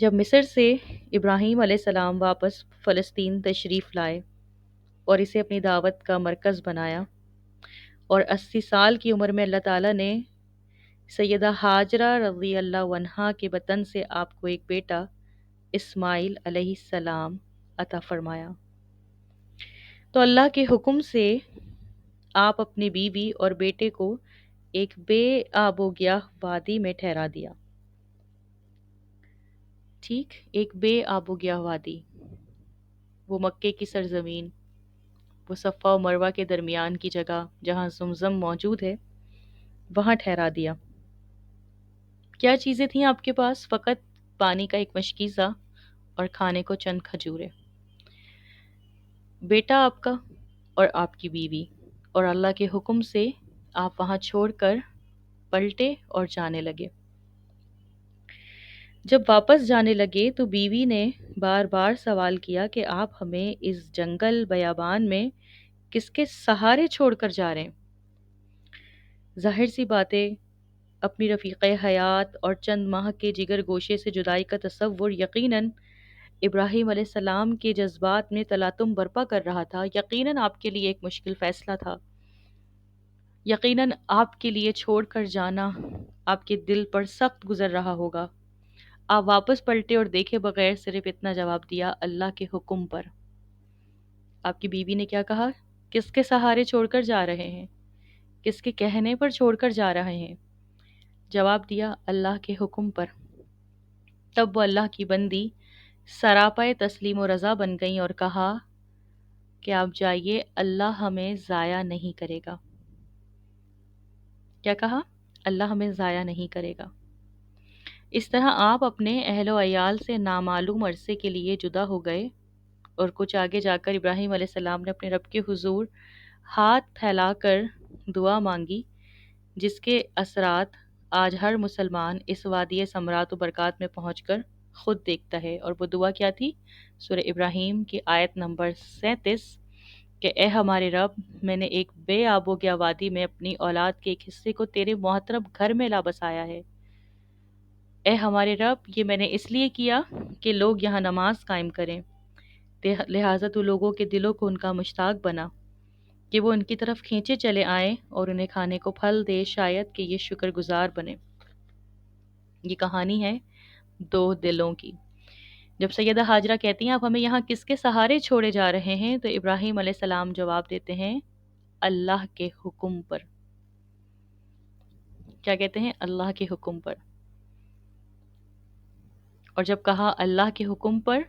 جب مصر سے ابراہیم علیہ السلام واپس فلسطین تشریف لائے اور اسے اپنی دعوت کا مرکز بنایا، اور 80 سال کی عمر میں اللہ تعالیٰ نے سیدہ ہاجرہ رضی اللہ عنہا کے بطن سے آپ کو ایک بیٹا اسماعیل علیہ السلام عطا فرمایا، تو اللہ کے حکم سے آپ اپنی بیوی اور بیٹے کو ایک بے آب و گیاہ وادی میں ٹھہرا دیا۔ ٹھیک، ایک بے آب و گیاہ وادی، وہ مکے کی سرزمین، وہ صفا و مروہ کے درمیان کی جگہ جہاں زمزم موجود ہے، وہاں ٹھہرا دیا۔ کیا چیزیں تھیں آپ کے پاس؟ فقط پانی کا ایک مشکیزہ اور کھانے کو چند کھجوریں، بیٹا آپ کا اور آپ کی بیوی، اور اللہ کے حکم سے آپ وہاں چھوڑ کر پلٹے اور جانے لگے۔ جب واپس جانے لگے تو بیوی نے بار بار سوال کیا کہ آپ ہمیں اس جنگل بیابان میں کس کے سہارے چھوڑ کر جا رہے ہیں؟ ظاہر سی باتیں، اپنی رفیق حیات اور چند ماہ کے جگر گوشے سے جدائی کا تصور یقیناً ابراہیم علیہ السلام کے جذبات میں تلاطم برپا کر رہا تھا۔ یقیناً آپ کے لیے ایک مشکل فیصلہ تھا، یقیناً آپ کے لیے چھوڑ کر جانا آپ کے دل پر سخت گزر رہا ہوگا۔ آپ واپس پلٹے اور دیکھے بغیر صرف اتنا جواب دیا، اللہ کے حکم پر۔ آپ کی بیوی نے کیا کہا؟ کس کے سہارے چھوڑ کر جا رہے ہیں؟ کس کے کہنے پر چھوڑ کر جا رہے ہیں؟ جواب دیا، اللہ کے حکم پر۔ تب وہ اللہ کی بندی سراپائے تسلیم و رضا بن گئیں اور کہا کہ آپ جائیے، اللہ ہمیں ضائع نہیں کرے گا۔ کیا کہا؟ اللہ ہمیں ضائع نہیں کرے گا۔ اس طرح آپ اپنے اہل و عیال سے نامعلوم عرصے کے لیے جدا ہو گئے، اور کچھ آگے جا کر ابراہیم علیہ السلام نے اپنے رب کے حضور ہاتھ پھیلا کر دعا مانگی، جس کے اثرات آج ہر مسلمان اس وادی ثمرات و برکات میں پہنچ کر خود دیکھتا ہے۔ اور وہ دعا کیا تھی؟ سورہ ابراہیم کی آیت نمبر 37 کہ اے ہمارے رب، میں نے ایک بے آب و گیا وادی میں اپنی اولاد کے ایک حصے کو تیرے محترم گھر میں لا بسایا ہے۔ اے ہمارے رب، یہ میں نے اس لیے کیا کہ لوگ یہاں نماز قائم کریں، لہٰذا تو لوگوں کے دلوں کو ان کا مشتاق بنا کہ وہ ان کی طرف کھینچے چلے آئیں اور انہیں کھانے کو پھل دے، شاید کہ یہ شکر گزار بنے۔ یہ کہانی ہے دو دلوں کی۔ جب سیدہ ہاجرہ کہتی ہیں آپ ہمیں یہاں کس کے سہارے چھوڑے جا رہے ہیں، تو ابراہیم علیہ السلام جواب دیتے ہیں، اللہ کے حکم پر۔ کیا کہتے ہیں؟ اللہ کے حکم پر۔ اور جب کہا اللہ کے حکم پر،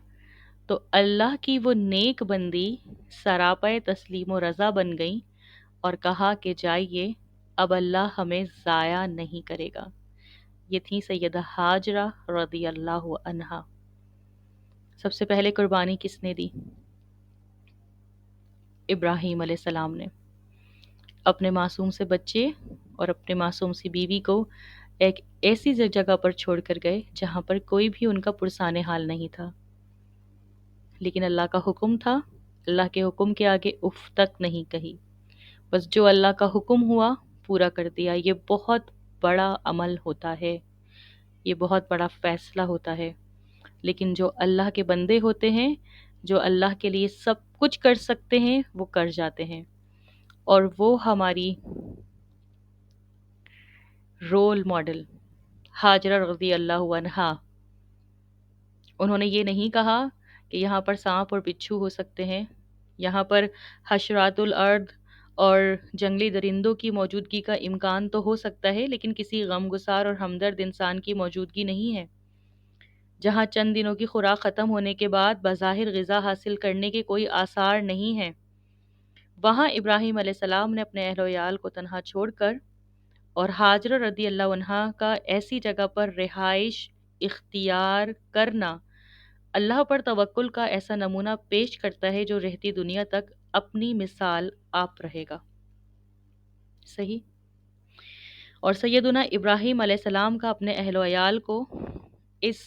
تو اللہ کی وہ نیک بندی سراپائے تسلیم و رضا بن گئیں اور کہا کہ جائیے، اب اللہ ہمیں ضائع نہیں کرے گا۔ یہ تھی سیدہ ہاجرہ رضی اللہ عنہا۔ سب سے پہلے قربانی کس نے دی؟ ابراہیم علیہ السلام نے، اپنے معصوم سے بچے اور اپنے معصوم سی بیوی کو ایک ایسی جگہ پر چھوڑ کر گئے جہاں پر کوئی بھی ان کا پرسان حال نہیں تھا، لیکن اللہ کا حکم تھا۔ اللہ کے حکم کے آگے اف تک نہیں کہی، بس جو اللہ کا حکم ہوا پورا کر دیا۔ یہ بہت بڑا عمل ہوتا ہے، یہ بہت بڑا فیصلہ ہوتا ہے، لیکن جو اللہ کے بندے ہوتے ہیں، جو اللہ کے لیے سب کچھ کر سکتے ہیں، وہ کر جاتے ہیں۔ اور وہ ہماری رول ماڈل ہاجرہ رضی اللہ عنہا، انہوں نے یہ نہیں کہا کہ یہاں پر سانپ اور بچھو ہو سکتے ہیں، یہاں پر حشرات الارض اور جنگلی درندوں کی موجودگی کا امکان تو ہو سکتا ہے، لیکن کسی غمگسار اور ہمدرد انسان کی موجودگی نہیں ہے۔ جہاں چند دنوں کی خوراک ختم ہونے کے بعد بظاہر غذا حاصل کرنے کے کوئی آثار نہیں ہیں، وہاں ابراہیم علیہ السلام نے اپنے اہل و عیال کو تنہا چھوڑ کر اور ہاجرہ رضی اللہ عنہا کا ایسی جگہ پر رہائش اختیار کرنا اللہ پر توکل کا ایسا نمونہ پیش کرتا ہے جو رہتی دنیا تک اپنی مثال آپ رہے گا۔ صحیح؟ اور سیدنا ابراہیم علیہ السلام کا اپنے اہل و عیال کو اس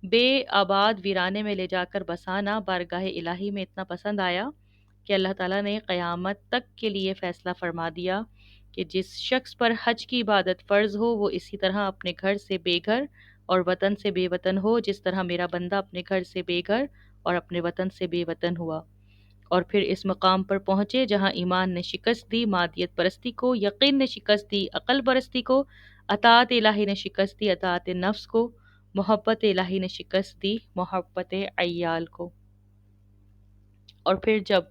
بے آباد ویرانے میں لے جا کر بسانا بارگاہ الہی میں اتنا پسند آیا کہ اللہ تعالیٰ نے قیامت تک کے لیے فیصلہ فرما دیا کہ جس شخص پر حج کی عبادت فرض ہو، وہ اسی طرح اپنے گھر سے بے گھر اور وطن سے بے وطن ہو، جس طرح میرا بندہ اپنے گھر سے بے گھر اور اپنے وطن سے بے وطن ہوا۔ اور پھر اس مقام پر پہنچے جہاں ایمان نے شکست دی مادیت پرستی کو، یقین نے شکست دی عقل پرستی کو، اطاعت الہی نے شکست دی اطاعت نفس کو، محبت الہی نے شکست دی محبت عیال کو۔ اور پھر جب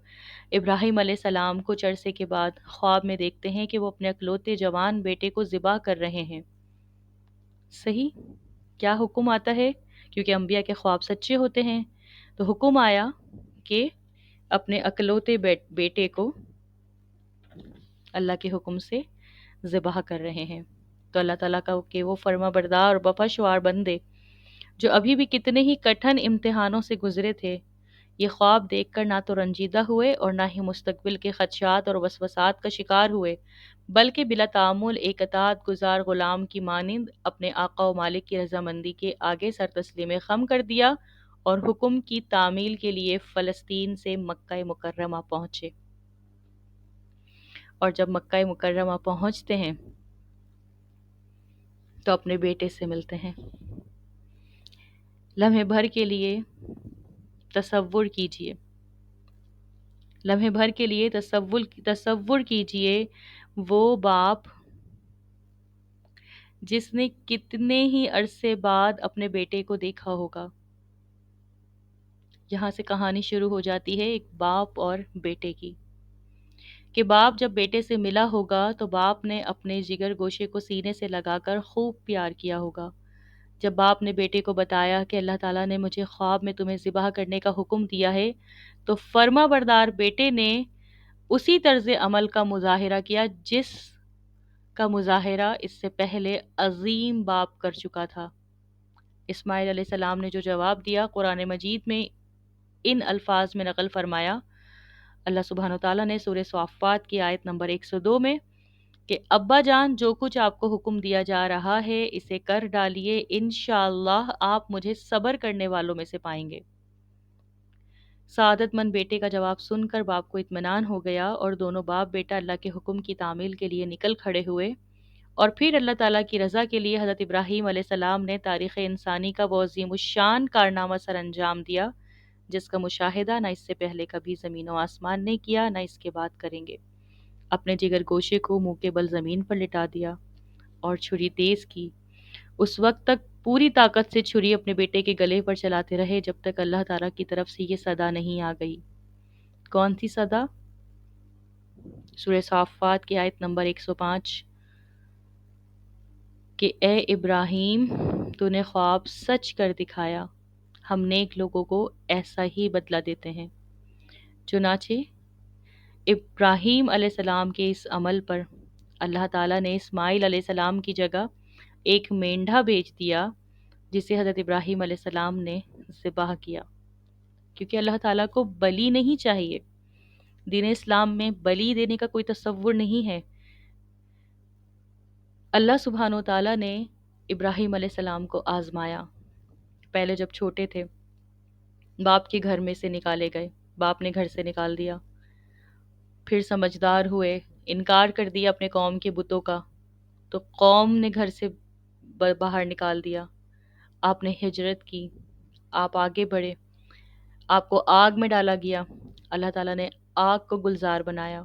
ابراہیم علیہ السلام کچھ عرصے کے بعد خواب میں دیکھتے ہیں کہ وہ اپنے اکلوتے جوان بیٹے کو ذبح کر رہے ہیں، صحیح کیا حکم آتا ہے؟ کیونکہ انبیاء کے خواب سچے ہوتے ہیں، تو حکم آیا کہ اپنے اکلوتے بیٹے کو اللہ کے حکم سے ذبح کر رہے ہیں۔ تو اللہ تعالیٰ کا کہ وہ فرما بردار اور وفاشوار بندے جو ابھی بھی کتنے ہی کٹھن امتحانوں سے گزرے تھے، یہ خواب دیکھ کر نہ تو رنجیدہ ہوئے اور نہ ہی مستقبل کے خدشات اور وسوسات کا شکار ہوئے، بلکہ بلا تعامل ایک اطاعت گزار غلام کی مانند اپنے آقا و مالک کی رضامندی کے آگے سر تسلیم خم کر دیا اور حکم کی تعمیل کے لیے فلسطین سے مکہ مکرمہ پہنچے۔ اور جب مکہ مکرمہ پہنچتے ہیں تو اپنے بیٹے سے ملتے ہیں۔ لمحے بھر کے لیے تصور کیجئے، لمحے بھر کے لیے تصور کیجئے وہ باپ جس نے کتنے ہی عرصے بعد اپنے بیٹے کو دیکھا ہوگا۔ یہاں سے کہانی شروع ہو جاتی ہے ایک باپ اور بیٹے کی، کہ باپ جب بیٹے سے ملا ہوگا تو باپ نے اپنے جگر گوشے کو سینے سے لگا کر خوب پیار کیا ہوگا۔ جب باپ نے بیٹے کو بتایا کہ اللہ تعالیٰ نے مجھے خواب میں تمہیں ذبح کرنے کا حکم دیا ہے، تو فرما بردار بیٹے نے اسی طرز عمل کا مظاہرہ کیا جس کا مظاہرہ اس سے پہلے عظیم باپ کر چکا تھا۔ اسماعیل علیہ السلام نے جو جواب دیا قرآن مجید میں ان الفاظ میں نقل فرمایا، اللہ سبحانہ وتعالیٰ نے سورہ صافات کی آیت نمبر 102 میں کہ ابا جان جو کچھ آپ کو حکم دیا جا رہا ہے اسے کر ڈالیے، انشاءاللہ آپ مجھے صبر کرنے والوں میں سے پائیں گے۔ سعادت مند بیٹے کا جواب سن کر باپ کو اطمینان ہو گیا اور دونوں باپ بیٹا اللہ کے حکم کی تعمیل کے لیے نکل کھڑے ہوئے۔ اور پھر اللہ تعالیٰ کی رضا کے لیے حضرت ابراہیم علیہ السلام نے تاریخ انسانی کا وہ عظیم الشان کارنامہ سر انجام دیا جس کا مشاہدہ نہ اس سے پہلے کبھی زمین و آسمان نے کیا نہ اس کے بعد کریں گے۔ اپنے جگر گوشے کو منہ کے بل زمین پر لٹا دیا اور چھری تیز کی۔ اس وقت تک پوری طاقت سے چھری اپنے بیٹے کے گلے پر چلاتے رہے جب تک اللہ تعالیٰ کی طرف سے یہ صدا نہیں آ گئی۔ کون سی صدا؟ سورہ صافات کی آیت نمبر 105 کہ اے ابراہیم تو نے خواب سچ کر دکھایا، ہم نیک لوگوں کو ایسا ہی بدلہ دیتے ہیں۔ چنانچہ ابراہیم علیہ السلام کے اس عمل پر اللہ تعالیٰ نے اسماعیل علیہ السلام کی جگہ ایک مینڈھا بھیج دیا جسے حضرت ابراہیم علیہ السلام نے ذبح کیا، کیونکہ اللہ تعالیٰ کو بلی نہیں چاہیے۔ دین اسلام میں بلی دینے کا کوئی تصور نہیں ہے۔ اللہ سبحانہ و تعالیٰ نے ابراہیم علیہ السلام کو آزمایا۔ پہلے جب چھوٹے تھے باپ کے گھر میں سے نکالے گئے، باپ نے گھر سے نکال دیا، پھر سمجھدار ہوئے، انکار کر دیا اپنے قوم کے بتوں کا، تو قوم نے گھر سے باہر نکال دیا۔ آپ نے ہجرت کی، آپ آگے بڑھے، آپ کو آگ میں ڈالا گیا، اللہ تعالیٰ نے آگ کو گلزار بنایا۔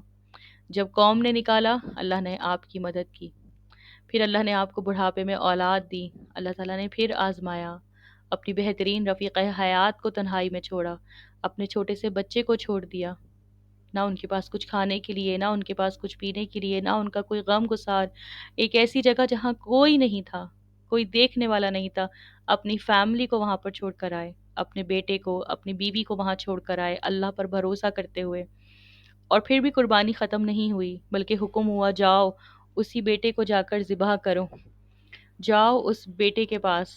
جب قوم نے نکالا اللہ نے آپ کی مدد کی، پھر اللہ نے آپ کو بڑھاپے میں اولاد دی، اللہ تعالیٰ نے پھر آزمایا، اپنی بہترین رفیق حیات کو تنہائی میں چھوڑا، اپنے چھوٹے سے بچے کو چھوڑ دیا، نہ ان کے پاس کچھ کھانے کے لیے، نہ ان کے پاس کچھ پینے کے لیے، نہ ان کا کوئی غم گسار، ایک ایسی جگہ جہاں کوئی نہیں تھا، کوئی دیکھنے والا نہیں تھا، اپنی فیملی کو وہاں پر چھوڑ کر آئے، اپنے بیٹے کو اپنی بیوی کو وہاں چھوڑ کر آئے اللہ پر بھروسہ کرتے ہوئے۔ اور پھر بھی قربانی ختم نہیں ہوئی، بلکہ حکم ہوا جاؤ اسی بیٹے کو جا کر ذبح کرو، جاؤ اس بیٹے کے پاس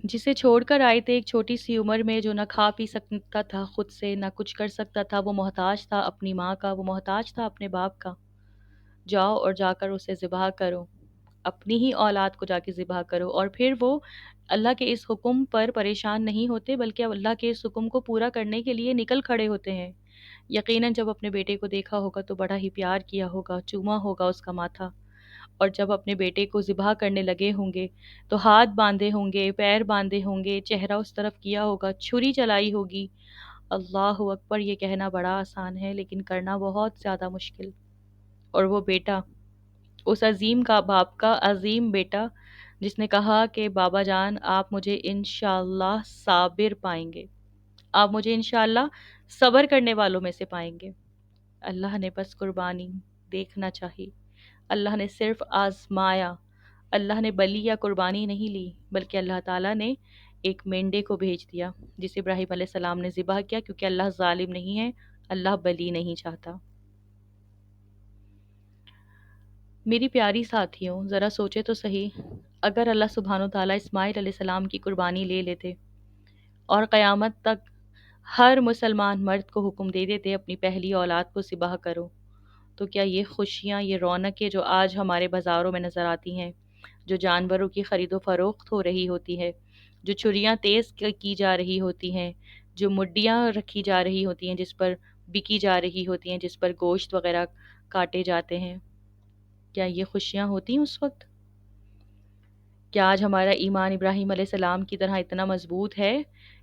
جسے چھوڑ کر آئے تھے ایک چھوٹی سی عمر میں، جو نہ کھا پی سکتا تھا خود سے، نہ کچھ کر سکتا تھا، وہ محتاج تھا اپنی ماں کا، وہ محتاج تھا اپنے باپ کا۔ جاؤ اور جا کر اسے ذبح کرو، اپنی ہی اولاد کو جا کے ذبح کرو۔ اور پھر وہ اللہ کے اس حکم پر پریشان نہیں ہوتے بلکہ اللہ کے اس حکم کو پورا کرنے کے لیے نکل کھڑے ہوتے ہیں۔ یقیناً جب اپنے بیٹے کو دیکھا ہوگا تو بڑا ہی پیار کیا ہوگا، چوما ہوگا اس کا ماتھا، اور جب اپنے بیٹے کو ذبح کرنے لگے ہوں گے تو ہاتھ باندھے ہوں گے، پیر باندھے ہوں گے، چہرہ اس طرف کیا ہوگا، چھری چلائی ہوگی۔ اللہ اکبر! یہ کہنا بڑا آسان ہے لیکن کرنا بہت زیادہ مشکل۔ اور وہ بیٹا، اس عظیم کا باپ کا عظیم بیٹا جس نے کہا کہ بابا جان آپ مجھے انشاءاللہ صابر پائیں گے، آپ مجھے انشاءاللہ صبر کرنے والوں میں سے پائیں گے۔ اللہ نے بس قربانی دیکھنا چاہی، اللہ نے صرف آزمایا، اللہ نے بلی یا قربانی نہیں لی، بلکہ اللہ تعالیٰ نے ایک مینڈے کو بھیج دیا جسے ابراہیم علیہ السلام نے ذبح کیا، کیونکہ اللہ ظالم نہیں ہے، اللہ بلی نہیں چاہتا۔ میری پیاری ساتھیوں، ذرا سوچے تو صحیح، اگر اللہ سبحانہ و تعالیٰ اسماعیل علیہ السلام کی قربانی لے لیتے اور قیامت تک ہر مسلمان مرد کو حکم دے دیتے اپنی پہلی اولاد کو ذبح کرو، تو کیا یہ خوشیاں، یہ رونقیں جو آج ہمارے بازاروں میں نظر آتی ہیں، جو جانوروں کی خرید و فروخت ہو رہی ہوتی ہے، جو چھریاں تیز کی جا رہی ہوتی ہیں، جو مڈیاں رکھی جا رہی ہوتی ہیں جس پر بکی جا رہی ہوتی ہیں، جس پر گوشت وغیرہ کاٹے جاتے ہیں، کیا یہ خوشیاں ہوتی ہیں اس وقت؟ کیا آج ہمارا ایمان ابراہیم علیہ السلام کی طرح اتنا مضبوط ہے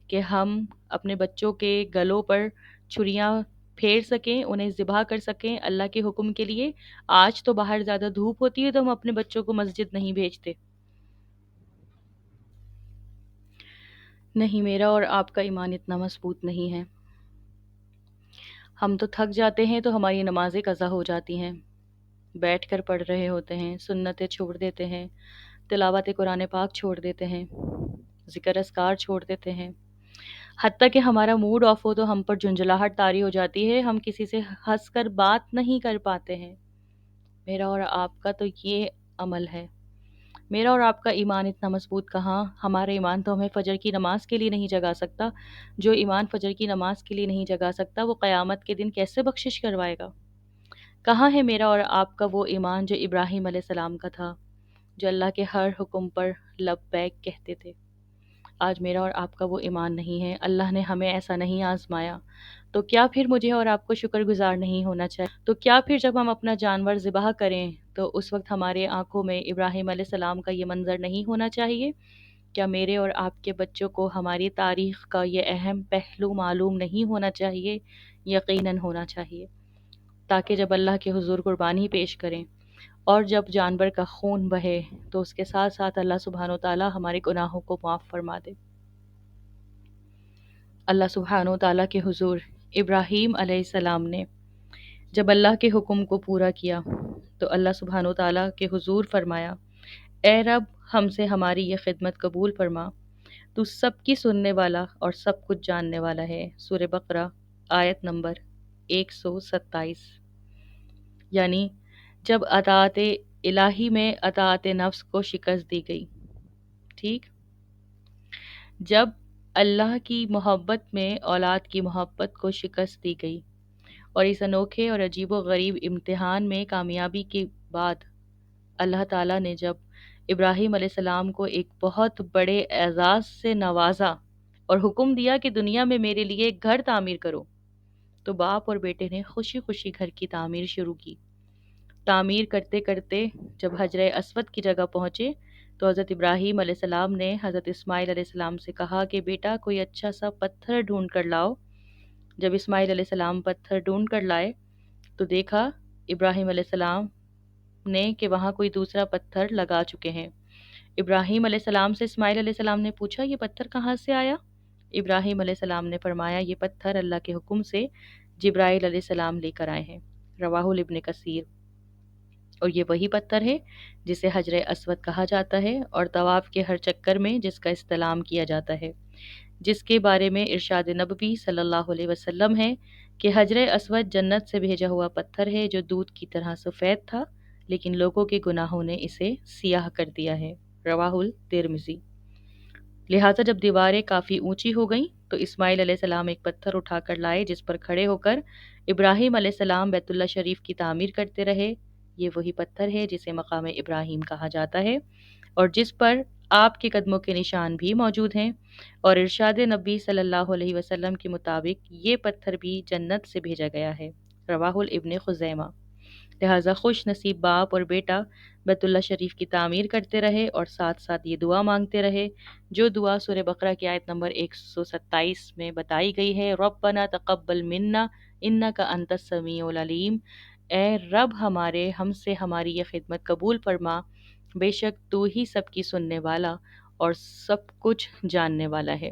کہ ہم اپنے بچوں کے گلوں پر چھریاں پھیر سکیں، انہیں ذبح کر سکیں اللہ کے حکم کے لیے؟ آج تو باہر زیادہ دھوپ ہوتی ہے تو ہم اپنے بچوں کو مسجد نہیں بھیجتے۔ نہیں، میرا اور آپ کا ایمان اتنا مضبوط نہیں ہے۔ ہم تو تھک جاتے ہیں تو ہماری نمازیں قضا ہو جاتی ہیں، بیٹھ کر پڑھ رہے ہوتے ہیں، سنتیں چھوڑ دیتے ہیں، تلاوت قرآن پاک چھوڑ دیتے ہیں، ذکر اذکار چھوڑ دیتے ہیں، حتیٰ کہ ہمارا موڈ آف ہو تو ہم پر جھنجھلاہٹ طاری ہو جاتی ہے، ہم کسی سے ہنس کر بات نہیں کر پاتے ہیں۔ میرا اور آپ کا تو یہ عمل ہے۔ میرا اور آپ کا ایمان اتنا مضبوط کہاں؟ ہمارا ایمان تو ہمیں فجر کی نماز کے لیے نہیں جگا سکتا۔ جو ایمان فجر کی نماز کے لیے نہیں جگا سکتا وہ قیامت کے دن کیسے بخشش کروائے گا؟ کہاں ہے میرا اور آپ کا وہ ایمان جو ابراہیم علیہ السلام کا تھا، جو اللہ کے ہر حکم پر لبیک کہتے تھے؟ آج میرا اور آپ کا وہ ایمان نہیں ہے، اللہ نے ہمیں ایسا نہیں آزمایا، تو کیا پھر مجھے اور آپ کو شکر گزار نہیں ہونا چاہیے؟ تو کیا پھر جب ہم اپنا جانور ذبح کریں تو اس وقت ہمارے آنکھوں میں ابراہیم علیہ السلام کا یہ منظر نہیں ہونا چاہیے؟ کیا میرے اور آپ کے بچوں کو ہماری تاریخ کا یہ اہم پہلو معلوم نہیں ہونا چاہیے؟ یقیناً ہونا چاہیے، تاکہ جب اللہ کے حضور قربانی پیش کریں اور جب جانور کا خون بہے تو اس کے ساتھ ساتھ اللہ سبحانہ و تعالیٰ ہمارے گناہوں کو معاف فرما دے۔ اللہ سبحانہ و تعالیٰ کے حضور ابراہیم علیہ السلام نے جب اللہ کے حکم کو پورا کیا تو اللہ سبحانہ و تعالیٰ کے حضور فرمایا، اے رب ہم سے ہماری یہ خدمت قبول فرما، تو سب کی سننے والا اور سب کچھ جاننے والا ہے۔ سورہ بقرہ آیت نمبر 127۔ یعنی جب اطاعت الہی میں اطاعت نفس کو شکست دی گئی، ٹھیک، جب اللہ کی محبت میں اولاد کی محبت کو شکست دی گئی اور اس انوکھے اور عجیب و غریب امتحان میں کامیابی کے بعد اللہ تعالیٰ نے جب ابراہیم علیہ السلام کو ایک بہت بڑے اعزاز سے نوازا اور حکم دیا کہ دنیا میں میرے لیے ایک گھر تعمیر کرو، تو باپ اور بیٹے نے خوشی خوشی گھر کی تعمیر شروع کی۔ تعمیر کرتے کرتے جب حجر اسود کی جگہ پہنچے تو حضرت ابراہیم علیہ السلام نے حضرت اسماعیل علیہ السلام سے کہا کہ بیٹا کوئی اچھا سا پتھر ڈھونڈ کر لاؤ۔ جب اسماعیل علیہ السلام پتھر ڈھونڈ کر لائے تو دیکھا ابراہیم علیہ السلام نے کہ وہاں کوئی دوسرا پتھر لگا چکے ہیں۔ ابراہیم علیہ السلام سے اسماعیل علیہ السلام نے پوچھا یہ پتھر کہاں سے آیا؟ ابراہیم علیہ السلام نے فرمایا یہ پتھر اللہ کے حکم سے جبرائیل علیہ السلام لے کر آئے ہیں۔ رواہ ابن کثیر۔ اور یہ وہی پتھر ہے جسے حجر اسود کہا جاتا ہے اور طواف کے ہر چکر میں جس کا استلام کیا جاتا ہے، جس کے بارے میں ارشاد نبوی صلی اللہ علیہ وسلم ہے کہ حجر اسود جنت سے بھیجا ہوا پتھر ہے جو دودھ کی طرح سفید تھا لیکن لوگوں کے گناہوں نے اسے سیاہ کر دیا ہے۔ رواہ الترمذی۔ لہٰذا جب دیواریں کافی اونچی ہو گئیں تو اسماعیل علیہ السلام ایک پتھر اٹھا کر لائے جس پر کھڑے ہو کر ابراہیم علیہ السلام بیت اللہ شریف کی تعمیر کرتے رہے۔ یہ وہی پتھر ہے جسے مقام ابراہیم کہا جاتا ہے اور جس پر آپ کے قدموں کے نشان بھی موجود ہیں، اور ارشاد نبی صلی اللہ علیہ وسلم کے مطابق یہ پتھر بھی جنت سے بھیجا گیا ہے۔ رواہ ابن خزیمہ۔ لہٰذا خوش نصیب باپ اور بیٹا بیت اللہ شریف کی تعمیر کرتے رہے اور ساتھ ساتھ یہ دعا مانگتے رہے جو دعا سورہ بقرہ کی آیت نمبر 127 میں بتائی گئی ہے، ربنا تقبل منا انک انت السمیع العلیم، اے رب ہمارے ہم سے ہماری یہ خدمت قبول فرما، بے شک تو ہی سب کی سننے والا اور سب کچھ جاننے والا ہے۔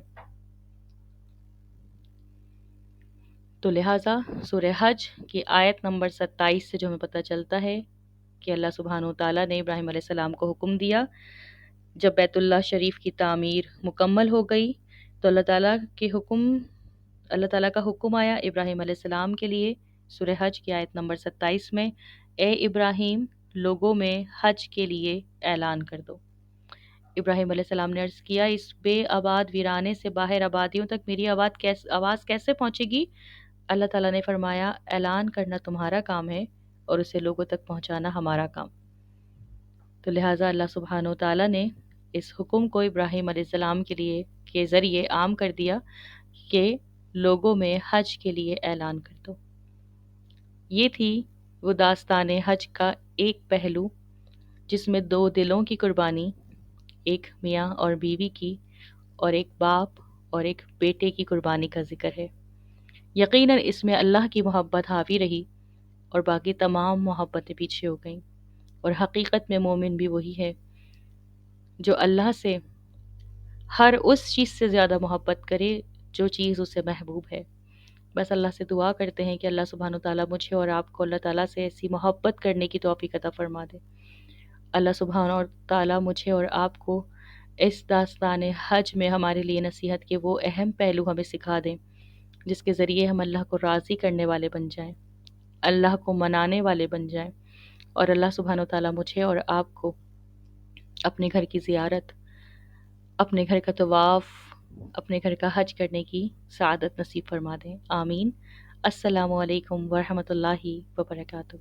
تو لہٰذا سورہ حج کی آیت نمبر 27 سے جو ہمیں پتہ چلتا ہے کہ اللہ سبحانہ و تعالیٰ نے ابراہیم علیہ السلام کو حکم دیا، جب بیت اللہ شریف کی تعمیر مکمل ہو گئی تو اللہ تعالیٰ کا حکم آیا ابراہیم علیہ السلام کے لیے سورہ حج کی آیت نمبر 27 میں، اے ابراہیم لوگوں میں حج کے لیے اعلان کر دو۔ ابراہیم علیہ السلام نے عرض کیا، اس بے آباد ویرانے سے باہر آبادیوں تک میری آواز کیسے پہنچے گی؟ اللہ تعالیٰ نے فرمایا، اعلان کرنا تمہارا کام ہے اور اسے لوگوں تک پہنچانا ہمارا کام۔ تو لہٰذا اللہ سبحانہ و تعالیٰ نے اس حکم کو ابراہیم علیہ السلام کے ذریعے عام کر دیا کہ لوگوں میں حج کے لیے اعلان کر دو۔ یہ تھی وہ داستان حج کا ایک پہلو جس میں دو دلوں کی قربانی، ایک میاں اور بیوی کی اور ایک باپ اور ایک بیٹے کی قربانی کا ذکر ہے۔ یقیناً اس میں اللہ کی محبت حاوی رہی اور باقی تمام محبتیں پیچھے ہو گئیں، اور حقیقت میں مومن بھی وہی ہے جو اللہ سے ہر اس چیز سے زیادہ محبت کرے جو چیز اسے محبوب ہے۔ بس اللہ سے دعا کرتے ہیں کہ اللہ سبحانہ و تعالیٰ مجھے اور آپ کو اللہ تعالیٰ سے ایسی محبت کرنے کی توفیق عطا فرما دے۔ اللہ سبحانہ و تعالیٰ مجھے اور آپ کو اس داستان حج میں ہمارے لیے نصیحت کے وہ اہم پہلو ہمیں سکھا دیں جس کے ذریعے ہم اللہ کو راضی کرنے والے بن جائیں، اللہ کو منانے والے بن جائیں، اور اللہ سبحانہ و تعالیٰ مجھے اور آپ کو اپنے گھر کی زیارت، اپنے گھر کا طواف، اپنے گھر کا حج کرنے کی سعادت نصیب فرما دیں، آمین۔ السلام علیکم ورحمۃ اللہ وبرکاتہ۔